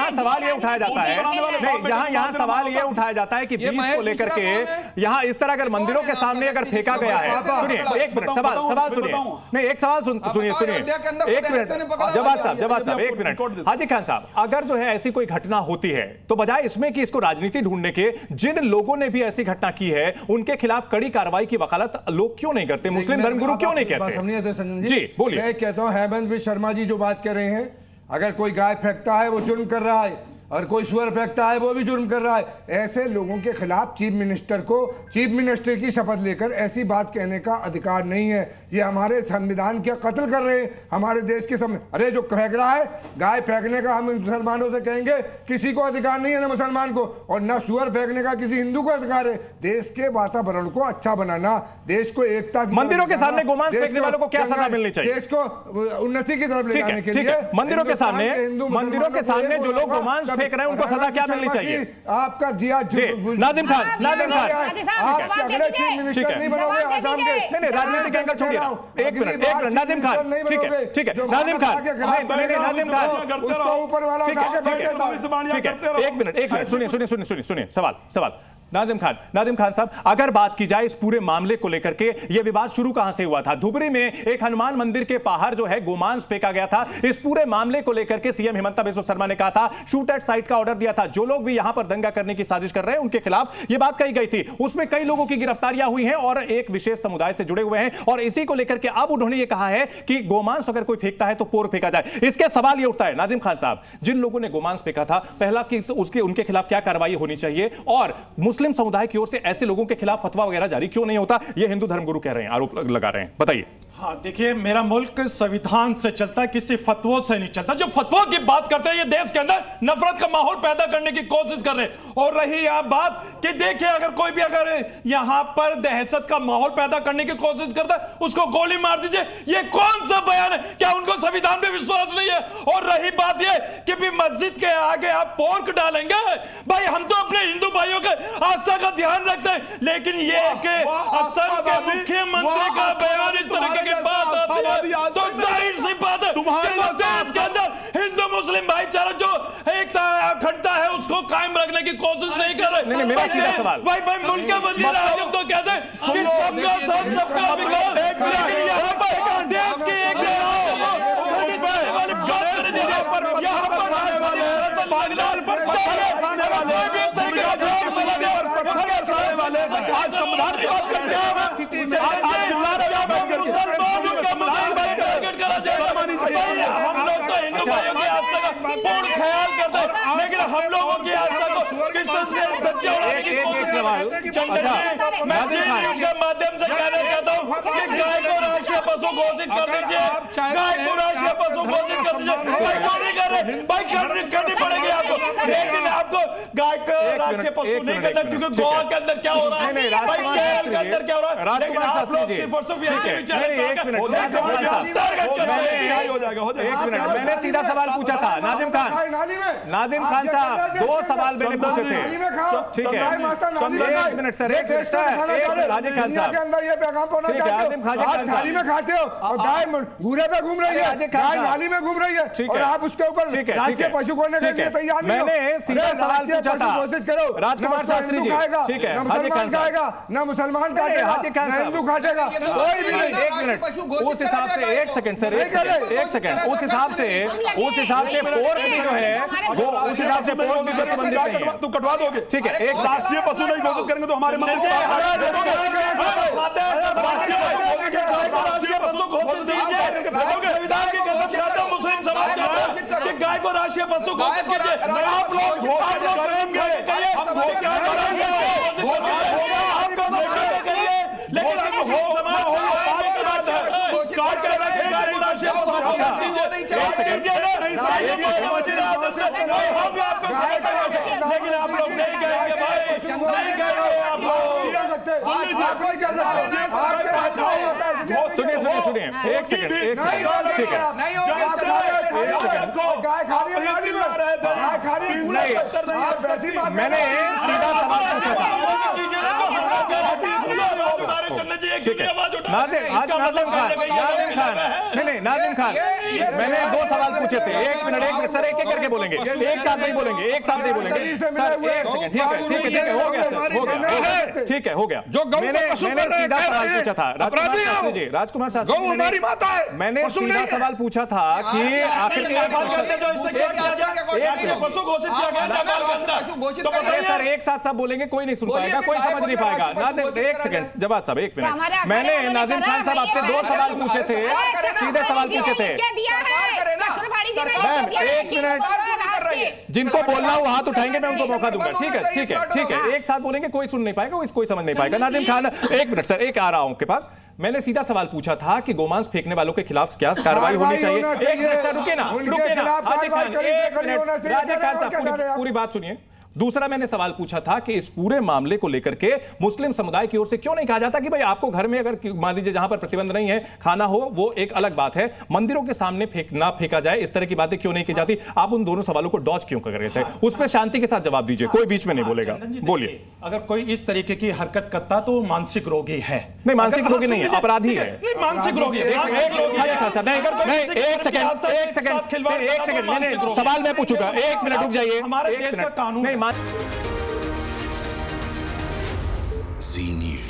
यहाँ सवाल ये उठाया जाता है, नहीं यहाँ सवाल ये उठाया जाता है कि बीफ को लेकर के यहाँ इस तरह अगर मंदिरों के सामने अगर फेंका गया है, सुनिए एक मिनट, सवाल सुनिए, नहीं एक सवाल सुनिए एक मिनट, जवाब साहब एक मिनट। हाजी खान साहब, अगर जो है ऐसी कोई घटना होती है तो बजाय इसमें कि इसको राजनीति ढूंढने के, जिन लोगों ने भी ऐसी घटना की है उनके खिलाफ कड़ी कार्रवाई की वकालत लोग क्यों नहीं करते, मुस्लिम धर्मगुरु क्यों नहीं कहते? जी बोलिए। मैं कहता हूं हेमंत शर्मा जी जो बात कर रहे हैं, अगर कोई गाय फेंकता है वो जुर्म कर रहा है और कोई सुअर फेंकता है वो भी जुर्म कर रहा है। ऐसे लोगों के खिलाफ चीफ मिनिस्टर की शपथ लेकर ऐसी बात कहने का अधिकार नहीं है। ये हमारे संविधान का कत्ल कर रहे हैं, हमारे देश के अरे जो फेंक रहा है, गाय फेंकने का हम मुसलमानों से कहेंगे किसी को अधिकार नहीं है, ना मुसलमान को और ना सुअर फेंकने का किसी हिंदू को अधिकार है। देश के वातावरण को अच्छा बनाना, देश को एकता की, मंदिरों के सामने गोमांस फेंकने वालों को क्या सजा मिलनी चाहिए? देश को उन्नति की तरफ ले जाने के लिए मंदिरों के सामने जो लोग गोमांस फेंक रहे हैं उनको सजा क्या मिलनी चाहिए? आपका दिया नाजिम खान आप अगले चीफ मिनिस्टर नहीं बनोगे आसाम के। नहीं राजनीतिक एंगल छोड़िए, एक मिनट नाजिम खान, ठीक है नाजिम खान उसको ऊपर वाला उठा के बैठे। एक मिनट सुनिए सवाल। नाजिम खान साहब, अगर बात की जाए इस पूरे मामले को लेकर के, यह विवाद शुरू कहां से हुआ था? धुबरी में एक हनुमान मंदिर के बाहर जो है गोमांस फेंका गया था। इस पूरे मामले को लेकर के सीएम हिमंता बिस्वा शर्मा ने कहा था, शूट एट साइट का ऑर्डर दिया था। जो लोग भी यहां पर दंगा करने की साजिश कर रहे हैं उनके खिलाफ यह बात कही गई थी। उसमें कई लोगों की गिरफ्तारियां हुई हैं और एक विशेष समुदाय से जुड़े हुए हैं और इसी को लेकर के अब उन्होंने यह कहा है कि गोमांस अगर कोई फेंकता है तो पोर फेंका जाए। इसके सवाल यह उठता है नाजिम खान साहब, जिन लोगों ने गोमांस फेंका था, पहला कि उनके खिलाफ क्या कार्रवाई होनी चाहिए और मुस्लिम समुदाय की ओर से ऐसे लोगों के खिलाफ फतवा वगैरह जारी क्यों नहीं होता? ये हिंदू धर्मगुरु कह रहे हैं, आरोप लगा रहे हैं, बताइए। हाँ देखिए, मेरा मुल्क संविधान से चलता है, किसी फतवों से नहीं चलता। जो फतवों की बात करते हैं ये देश के अंदर नफरत का माहौल पैदा करने की कोशिश कर रहे हैं। और रही आप बात कि देखिए अगर कोई भी अगर यहां पर दहशत का माहौल पैदा करने की कोशिश करता है उसको गोली मार दीजिए, ये कौन सा बयान है? क्या उनको संविधान पे विश्वास नहीं है? और रही बात ये कि भी मस्जिद के आगे आप पोर्क डालेंगे, भाई हम तो अपने हिंदू भाइयों के आस्था का ध्यान रखते हैं, लेकिन ये कि असम के मुख्यमंत्री का बयान इस तरह की बात आती है तो जाहिर सी बात है कि देश के अंदर हिंदू मुस्लिम भाईचारा जो एकता अखंडता है उसको कायम रखने की कोशिश नहीं कर रहे। मेरा सीधा सवाल, भाई मुल्क के वजीर आजम तो कहते हैं कि सबका साथ सबका विकास, लेकिन यहाँ पर देश की एक पूर्ण ख्याल करते हैं, लेकिन हम लोगों की आस्था को किस तरह से धज्जे उड़ाने की कोशिश कर रहे हैं। मैं जी न्यूज के माध्यम से कहना चाहता हूँ कि गाय को राष्ट्रीय पशु घोषित कर दीजिए, गाय को राष्ट्रीय पशु घोषित कर दीजिए। भाई क्यों नहीं कर रहे? भाई करनी पड़ेगी आपको, लेकिन आपको गाय को राष्ट्रीय पशु नहीं करना, क्योंकि गोवा के अंदर क्या हो रहा है, भाई केरल के अंदर क्या हो रहा है, लेकिन आप लोग सिर्फ और सिर्फ मैंने सीधा सवाल पूछा था नाजिम खान साहब, दो सवाल मैंने पूछे थे, ठीक है एक मिनट सर, नाजिम खान साहब थाली में खाते हो और गाय घूरे पे घूम रही है, गाय नाली में घूम रही है और आप उसके ऊपर राष्ट्रीय पशु खोलने के लिए तैयार नहीं हो। मैंने सीधा सवाल पूछा था, कोशिश करो, राजकुमार शास्त्री जी, ठीक है, ना मुसलमान खाएगा ना मुसलमान काटेगा ना हिंदू काटेगा, कोई भी नहीं। एक मिनट, उस हिसाब से एक सेकंड सर, एक सेकंड, उस हिसाब से पोर्क भी जो है वो उस हिसाब से पोर्क भी प्रतिबंधित नहीं है। तुम कटवा दोगे, ठीक है, एक राष्ट्रीय पशु नहीं घोषित करेंगे तो हमारे मंदिर राष्ट्रीय पशु घोषित कीजिए। संविधान की कसम खाता हूं, मुस्लिम समाज चाहता है कि गाय को राष्ट्रीय पशु घोषित कीजिए। आप लोग करेंगे, लेकिन आप लोग नहीं कहेंगे भाई, नहीं कहेंगे आप लोग। सुनिए एक सेकंड, ठीक है, मैंने सीधा सवाल पूछा था, ठीक है आवाज उठा नाजिम आज नाजिम खान नहीं नाजिम खान मैंने 2 सवाल पूछे थे। एक मिनट सर एक करके बोलेंगे, एक साथ नहीं बोलेंगे, एक साथ नहीं बोलेंगे सर, एक सेकंड। ठीक है हो गया सर, हो गया, ठीक है हो गया। जो गौ को मैंने पशु मैंने कर रहे हैं, सीधा कह सवाल रहे हैं, पूछा था अपराधी हो। राजकुमार शास्त्री गौ हमारी माता है, मैंने पशु सीधा नहीं है। सवाल पूछा था कि आखिर क्या बात करते हैं जो इससे क्या किया गया? राष्ट्रीय पशु घोषित किया गया नेपाल के अंदर। तो अरे सर बताइए एक साथ सब बोलेंगे कोई नहीं सुन पाएगा, कोई समझ नहीं पाएगा। नाजिम एक सेकंड जवाब साहब एक मिनट। हमारे अखाड़े मैंने वालों ने नाजिम करा खान साहब है, आपसे 2 भैया, सवाल पूछे थे, सीधे सवाल पूछे थे। क्या दिया है? मैम, एक मिनट। जिनको बोलना हो हाथ उठाएंगे, मैं उनको मौका दूंगा। ठीक है एक साथ बोलेंगे, कोई सुन नहीं पाएगा, कोई समझ नहीं पाएगा। नाजिम खान एक मिनट सर, एक आ रहा हूं के पास। मैंने सीधा सवाल पूछा था कि गोमांस फेंकने वालों के खिलाफ क्या कार्रवाई होनी चाहिए। एक मिनट सर रुके ना हाजी खान, एक मिनट राजा खान साहब पूरी बात सुनिए। दूसरा मैंने सवाल पूछा था कि इस पूरे मामले को लेकर के मुस्लिम समुदाय की ओर से क्यों नहीं कहा जाता कि भाई आपको घर में अगर मान लीजिए जहां पर प्रतिबंध नहीं है खाना हो वो एक अलग बात है, मंदिरों के सामने ना फेंका जाए, इस तरह की बातें क्यों नहीं की जाती। आप उन दोनों सवालों को डॉज क्यों कर रहे थे? उस पर शांति के साथ जवाब दीजिए, कोई बीच में नहीं बोलेगा। बोलिए। अगर कोई इस तरीके की हरकत करता तो वो मानसिक रोगी है। नहीं मानसिक रोगी नहीं है, अपराधी है। नहीं मानसिक रोगी है। सवाल मैं पूछूंगा, 1 मिनट रुक जाइए। हमारे देश का कानून नहीं Zee News.